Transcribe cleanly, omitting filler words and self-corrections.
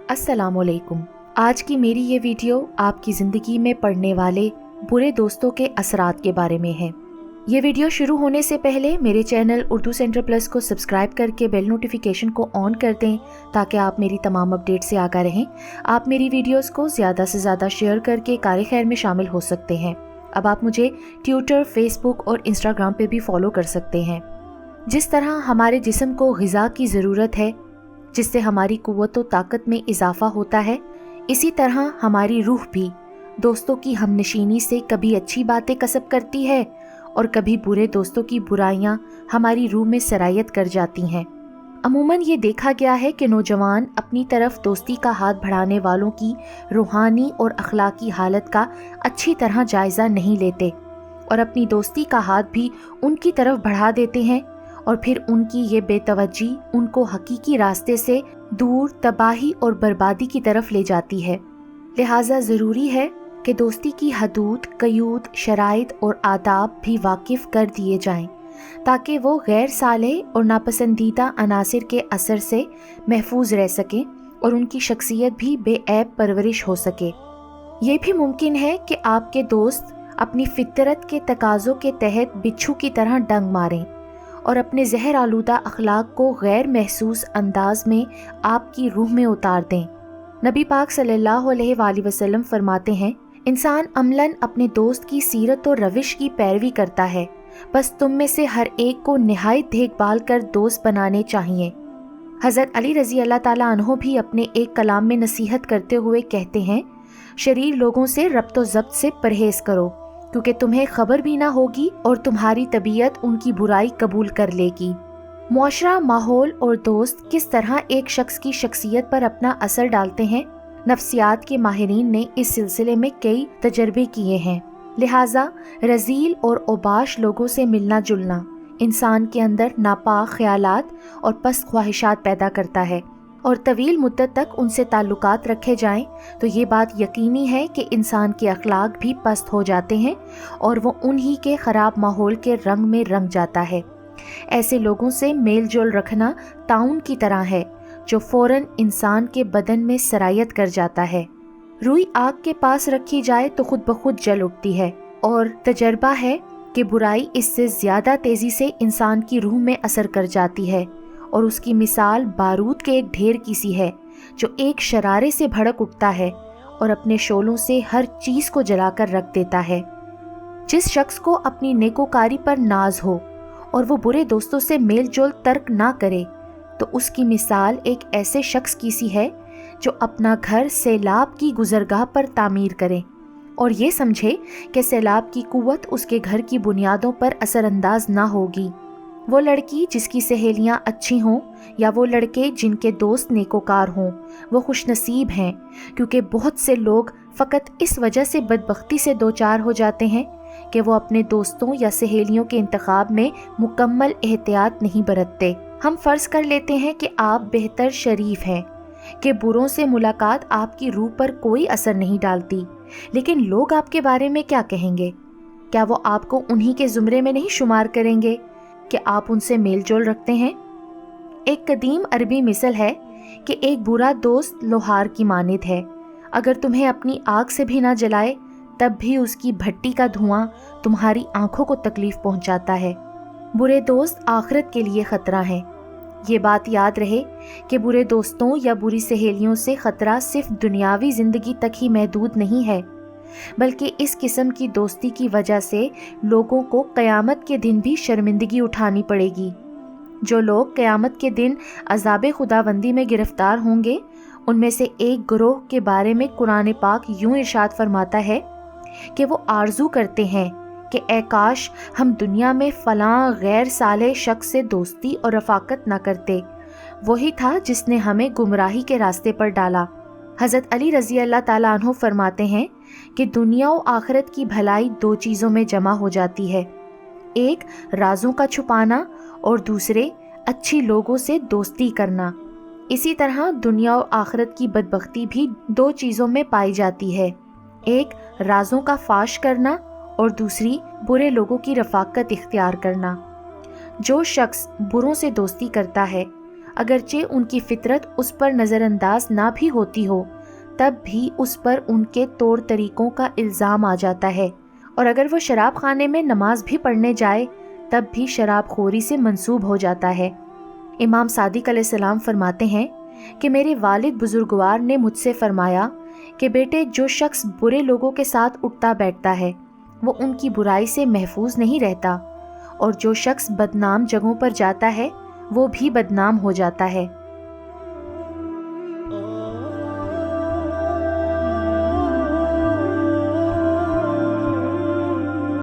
अस्सलाम वालेकुम। आज की मेरी ये वीडियो आपकी ज़िंदगी में पड़ने वाले बुरे दोस्तों के असरात के बारे में है। ये वीडियो शुरू होने से पहले मेरे चैनल उर्दू सेंटर प्लस को सब्सक्राइब करके बेल नोटिफिकेशन को ऑन कर दें ताकि आप मेरी तमाम अपडेट से आगाह रहें। आप मेरी वीडियोस को ज़्यादा से ज़्यादा शेयर करके कार खैर में शामिल हो सकते हैं। अब आप मुझे ट्विटर, फेसबुक और इंस्टाग्राम पे भी फॉलो कर सकते हैं। जिस तरह हमारे जिस्म को ग़िज़ा की ज़रूरत है जिससे हमारी कुव्वत व ताकत में इजाफा होता है, इसी तरह हमारी रूह भी दोस्तों की हमनशीनी से कभी अच्छी बातें कसब करती है और कभी बुरे दोस्तों की बुराइयां हमारी रूह में सरायत कर जाती हैं। अमूमन ये देखा गया है कि नौजवान अपनी तरफ दोस्ती का हाथ बढ़ाने वालों की रूहानी और अखलाकी हालत का अच्छी तरह जायज़ा नहीं लेते और अपनी दोस्ती का हाथ भी उनकी तरफ बढ़ा देते हैं और फिर उनकी ये बेतवज्जी उनको हकीकी रास्ते से दूर तबाही और बर्बादी की तरफ ले जाती है। लिहाजा ज़रूरी है कि दोस्ती की हदूद, क़यूद, शराइत और आदाब भी वाकिफ़ कर दिए जाएं ताकि वो गैर सालेह और नापसंदीदा अनासिर के असर से महफूज रह सकें और उनकी शख्सियत भी बेऐब परवरिश हो सके। ये भी मुमकिन है कि आपके दोस्त अपनी फितरत के तकाज़ों के तहत बिच्छू की तरह डंग मारें और अपने जहर आलूदा अखलाक को गैर महसूस अंदाज में आपकी रूह में उतार दें। नबी पाक सल्लल्लाहु अलैहि वसल्लम फरमाते हैं, इंसान अमलन अपने दोस्त की सीरत और रविश की पैरवी करता है, बस तुम में से हर एक को निहायत देखभाल कर दोस्त बनाने चाहिए। हज़रत अली रज़ी अल्लाह ताला अन्हो भी अपने एक कलाम में नसीहत करते हुए कहते हैं, शरीर लोगों से रब्त व ज़ब्त से परहेज़ करो क्योंकि तुम्हें खबर भी ना होगी और तुम्हारी तबीयत उनकी बुराई कबूल कर लेगी। मुआशरा, माहौल और दोस्त किस तरह एक शख्स की शख्सियत पर अपना असर डालते हैं, नफ्सियात के माहिरीन ने इस सिलसिले में कई तजर्बे किए हैं। लिहाजा रजील और ओबाश लोगों से मिलना जुलना इंसान के अंदर नापाक ख्यालात और पस्त ख्वाहिशात पैदा करता है और तवील मुद्दत तक उनसे ताल्लुकात रखे जाएं तो ये बात यकीनी है कि इंसान के अखलाक भी पस्त हो जाते हैं और वो उन्हीं के ख़राब माहौल के रंग में रंग जाता है। ऐसे लोगों से मेल जोल रखना ताउन की तरह है जो फ़ौरन इंसान के बदन में सरायत कर जाता है। रुई आग के पास रखी जाए तो खुद ब खुद जल उठती है और तजर्बा है कि बुराई इससे ज़्यादा तेज़ी से इंसान की रूह में असर कर जाती है और उसकी मिसाल बारूद के एक ढेर की सी है जो एक शरारे से भड़क उठता है और अपने शोलों से हर चीज़ को जलाकर रख देता है। जिस शख्स को अपनी नेकोकारी पर नाज हो और वो बुरे दोस्तों से मेल जोल तर्क ना करे तो उसकी मिसाल एक ऐसे शख्स की सी है जो अपना घर सैलाब की गुजरगाह पर तामीर करे और ये समझे कि सैलाब की कुव्वत उसके घर की बुनियादों पर असरअंदाज ना होगी। वो लड़की जिसकी सहेलियां अच्छी हों या वो लड़के जिनके दोस्त नेकोकार हों, वो खुशनसीब हैं क्योंकि बहुत से लोग फ़कत इस वजह से बदबख्ती से दो चार हो जाते हैं कि वो अपने दोस्तों या सहेलियों के इंतखाब में मुकम्मल एहतियात नहीं बरतते। हम फ़र्ज़ कर लेते हैं कि आप बेहतर शरीफ हैं कि बुरों से मुलाकात आपकी रूह पर कोई असर नहीं डालती, लेकिन लोग आपके बारे में क्या कहेंगे? क्या वो आपको उन्हीं के ज़ुमरे में नहीं शुमार करेंगे कि आप उनसे मेल जोल रखते हैं? एक कदीम अरबी मिसल है कि एक बुरा दोस्त लोहार की मानिद है, अगर तुम्हें अपनी आग से भी ना जलाए तब भी उसकी भट्टी का धुआं तुम्हारी आंखों को तकलीफ पहुंचाता है। बुरे दोस्त आखिरत के लिए ख़तरा है। ये बात याद रहे कि बुरे दोस्तों या बुरी सहेलियों से ख़तरा सिर्फ दुनियावी ज़िंदगी तक ही महदूद नहीं है, बल्कि इस किस्म की दोस्ती की वजह से लोगों को क़यामत के दिन भी शर्मिंदगी उठानी पड़ेगी। जो लोग क़यामत के दिन अज़ाब खुदाबंदी में गिरफ्तार होंगे, उनमें से एक ग्रोह के बारे में कुरान पाक यूँ इरशाद फरमाता है कि वो आरजू करते हैं कि ए काश हम दुनिया में फ़लाँ गैर साले शख्स से दोस्ती और रफ़ाकत न करते, वही था जिसने हमें गुमराही के रास्ते पर डाला। हज़रत अली रज़ी अल्लाह ताला अन्हु फरमाते हैं कि दुनिया और आखिरत की भलाई दो चीज़ों में जमा हो जाती है, एक राजों का छुपाना और दूसरे अच्छी लोगों से दोस्ती करना। इसी तरह दुनिया और आखिरत की बदबख्ती भी दो चीज़ों में पाई जाती है, एक राजों का फाश करना और दूसरी बुरे लोगों की रफ़ाकत इख्तियार करना। जो शख्स बुरों से दोस्ती करता है اگرچہ ان کی فطرت اس پر نظر انداز نہ بھی ہوتی ہو، تب بھی اس پر ان کے طور طریقوں کا الزام آ جاتا ہے، اور اگر وہ شراب خانے میں نماز بھی پڑھنے جائے تب بھی شراب خوری سے منسوب ہو جاتا ہے۔ امام صادق علیہ السلام فرماتے ہیں کہ میرے والد بزرگوار نے مجھ سے فرمایا کہ بیٹے، جو شخص برے لوگوں کے ساتھ اٹھتا بیٹھتا ہے وہ ان کی برائی سے محفوظ نہیں رہتا، اور جو شخص بدنام جگہوں پر جاتا ہے وہ بھی بدنام ہو جاتا ہے۔